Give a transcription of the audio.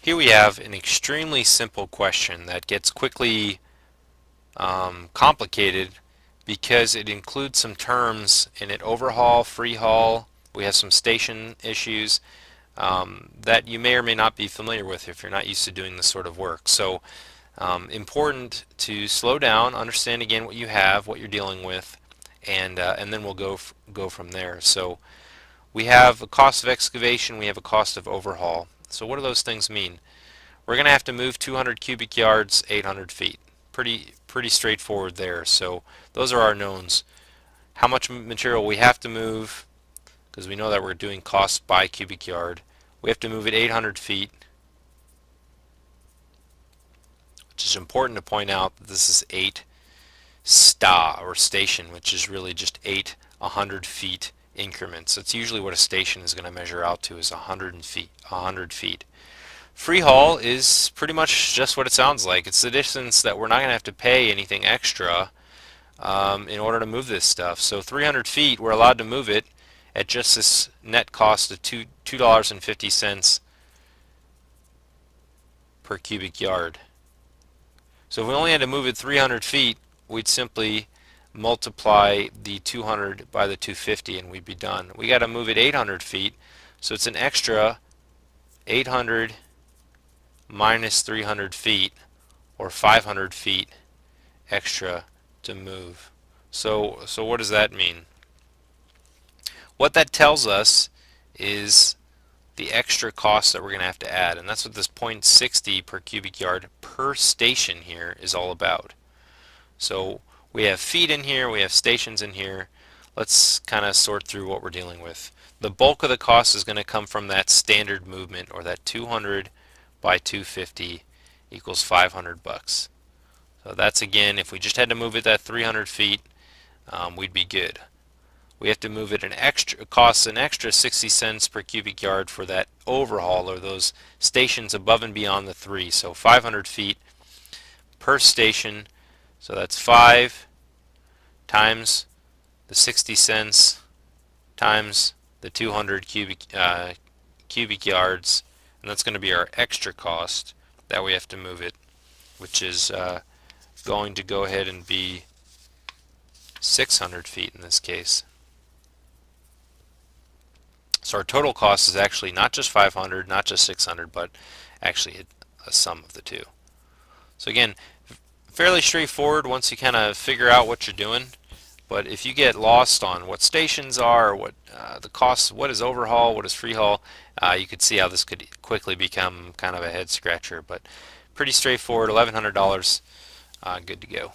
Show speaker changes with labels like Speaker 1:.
Speaker 1: Here we have an extremely simple question that gets quickly complicated because it includes some terms in it: overhaul, free haul. We have some station issues that you may or may not be familiar with if you're not used to doing this sort of work. So important to slow down, understand again what you have, what you're dealing with, and then we'll go from there. So we have a cost of excavation, we have a cost of overhaul. So what do those things mean? We're going to have to move 200 cubic yards, 800 feet. Pretty straightforward there. So those are our knowns. How much material we have to move, because we know that we're doing cost by cubic yard. We have to move it 800 feet, which is important to point out that this is 8 sta, or station, which is really just 8 100 feet increments. That's usually what a station is going to measure out to, is 100 feet. 100 feet. Free haul is pretty much just what it sounds like. It's the distance that we're not going to have to pay anything extra in order to move this stuff. So 300 feet, we're allowed to move it at just this net cost of $2.50 per cubic yard. So if we only had to move it 300 feet, we'd simply multiply the 200 by the 250 and we'd be done. We got to move it 800 feet, so it's an extra 800 minus 300 feet, or 500 feet extra to move. So what does that mean? What that tells us is the extra cost that we're going to have to add, and that's what this 0.60 per cubic yard per station here is all about. So we have feet in here, we have stations in here. Let's kind of sort through what we're dealing with. The bulk of the cost is going to come from that standard movement, or that 200 by 250 equals 500 bucks. So that's, again, if we just had to move it that 300 feet, we'd be good. We have to move it costs an extra 60 cents per cubic yard for that overhaul, or those stations above and beyond the 3. So 500 feet per station. So that's 5 times the 60 cents times the 200 cubic yards, and that's going to be our extra cost that we have to move it, which is going to go ahead and be 600 feet in this case. So our total cost is actually not just 500, not just 600, but actually a sum of the two. So again, fairly straightforward once you kind of figure out what you're doing. But if you get lost on what stations are, what the costs, what is overhaul, what is free haul, you could see how this could quickly become kind of a head scratcher. But pretty straightforward, $1,100, good to go.